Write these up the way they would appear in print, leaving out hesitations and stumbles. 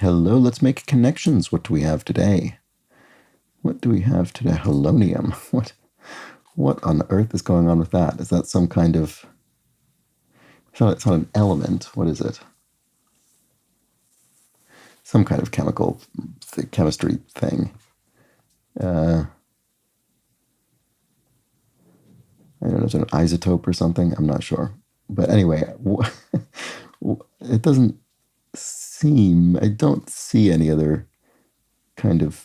Hello, let's make connections. What do we have today? What do we have today? Helonium. What on earth is going on with that? Is that some kind of... It's not an element. What is it? Some kind of chemistry thing. I don't know, is it an isotope or something? I'm not sure. But anyway, it doesn't seem... I don't see any other kind of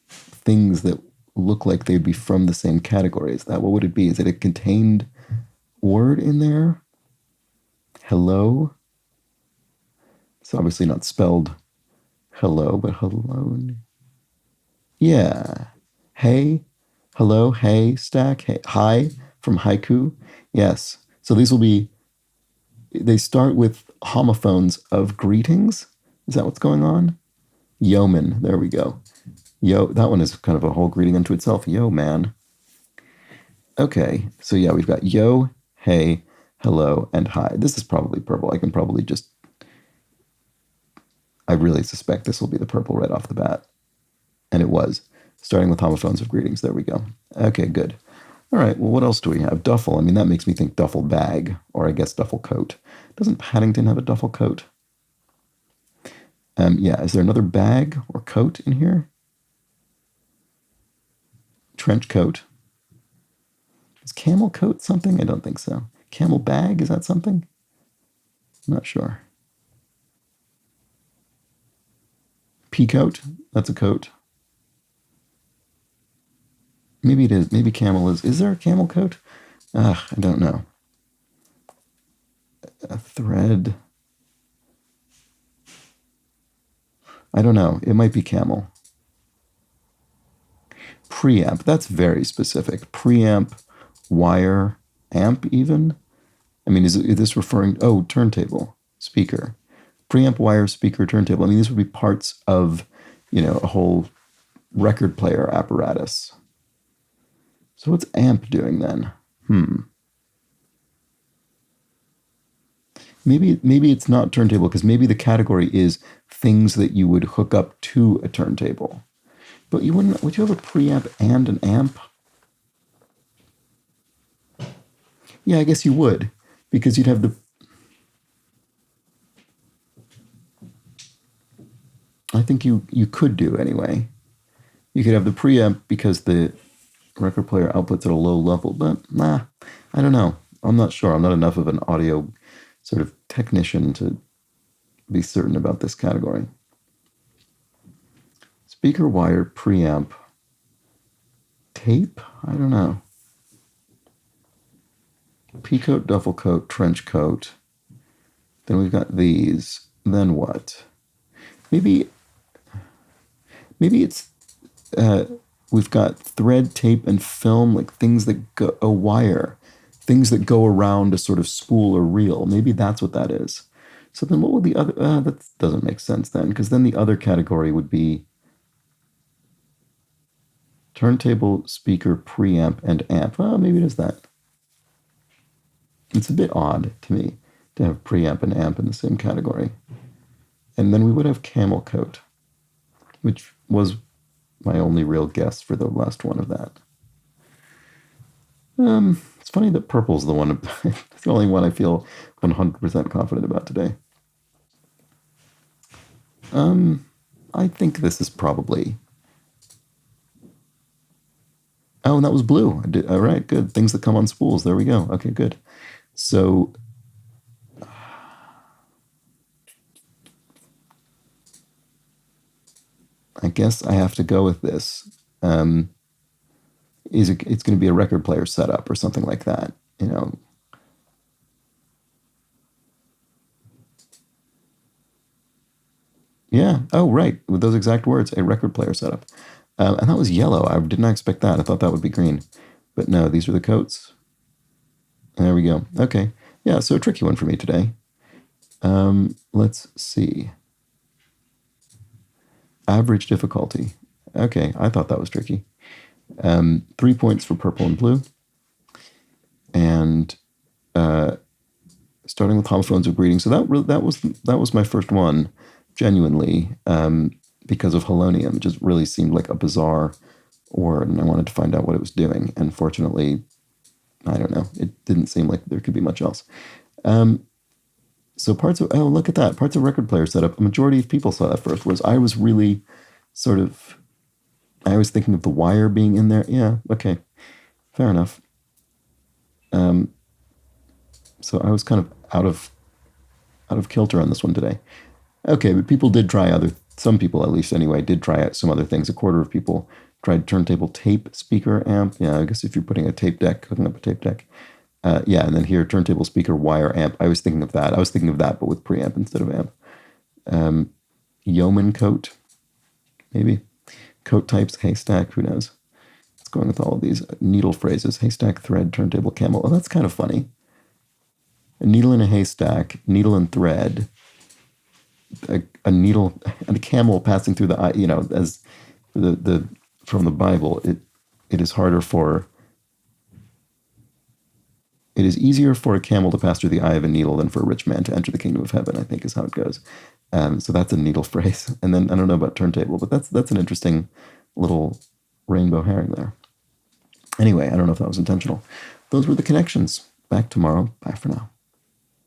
things that look like they'd be from the same category. Is that what would it be? Is it a contained word in there? Hello? It's obviously not spelled hello, but hello. Yeah. Hey, hello, hey, stack, hey, hi from haiku. Yes. So these will be, they start with homophones of greetings. Is that what's going on? Yeoman. There we go. Yo, that one is kind of a whole greeting unto itself. Yo, man. Okay, so yeah, we've got yo, hey, hello, and hi. This is probably purple. I can probably just... I really suspect this will be the purple right off the bat. And it was. Starting with homophones of greetings. There we go. Okay, good. All right, well, what else do we have? Duffel. I mean, that makes me think duffel bag, or I guess duffel coat. Doesn't Paddington have a duffel coat? Yeah, is there another bag or coat in here? Trench coat. Is camel coat something? I don't think so. Camel bag, is that something? I'm not sure. Pea coat, that's a coat. Maybe it is. Maybe camel is. Is there a camel coat? I don't know. A thread. I don't know. It might be camel. Preamp. That's very specific. Preamp, wire, amp even? I mean, is this referring... Oh, turntable, speaker. Preamp, wire, speaker, turntable. I mean, these would be parts of, a whole record player apparatus. So what's amp doing then? Maybe it's not turntable, because maybe the category is things that you would hook up to a turntable. But you wouldn't... Would you have a preamp and an amp? Yeah, I guess you would, because you'd have the... I think you could do anyway. You could have the preamp because the record player outputs at a low level, but I don't know. I'm not sure. I'm not enough of an audio sort of technician to be certain about this category. Speaker, wire, preamp, tape? I don't know. Pea coat, duffel coat, trench coat. Then we've got these. Then what? Maybe it's... we've got thread, tape, and film, like things that go... A wire. Things that go around a sort of spool or reel. Maybe that's what that is. So then what would the other... that doesn't make sense then, because then the other category would be turntable, speaker, preamp, and amp. Well, maybe it is that. It's a bit odd to me to have preamp and amp in the same category. And then we would have camel coat, which was my only real guess for the last one of that. It's funny that purple's the one, it's the only one I feel 100% confident about today. I think this is probably... Oh, and that was blue. All right, good. Things that come on spools. There we go. Okay, good. So... I guess I have to go with this. It's going to be a record player setup or something like that, Yeah. Oh, right. With those exact words, a record player setup. And that was yellow. I did not expect that. I thought that would be green. But no, these are the coats. There we go. Okay. Yeah, so a tricky one for me today. Let's see. Average difficulty. Okay, I thought that was tricky. 3 points for purple and blue. And starting with homophones of greeting. So that was my first one. genuinely, because of Helonium. It just really seemed like a bizarre word, and I wanted to find out what it was doing. And fortunately, I don't know. It didn't seem like there could be much else. So parts of, oh, look at that. Parts of record player setup. A majority of people saw that first, whereas I was really sort of, I was thinking of the wire being in there. Yeah, okay. Fair enough. So I was kind of out of kilter on this one today. Okay, but people did try some people at least anyway, did try out some other things. A quarter of people tried turntable tape speaker amp. Yeah, I guess if you're putting a tape deck, hooking up a tape deck. Yeah, and then here, turntable speaker wire amp. I was thinking of that. I was thinking of that, but with preamp instead of amp. Yeoman coat, maybe. Coat types, haystack, who knows? It's going with all of these needle phrases. Haystack, thread, turntable, camel. Oh, that's kind of funny. A needle in a haystack, needle and thread, a needle and a camel passing through the eye. You know, as the from the Bible, it is harder for. It is easier for a camel to pass through the eye of a needle than for a rich man to enter the kingdom of heaven, I think is how it goes. So that's a needle phrase. And then I don't know about turntable, but that's an interesting little rainbow herring there. Anyway, I don't know if that was intentional. Those were the connections. Back tomorrow. Bye for now.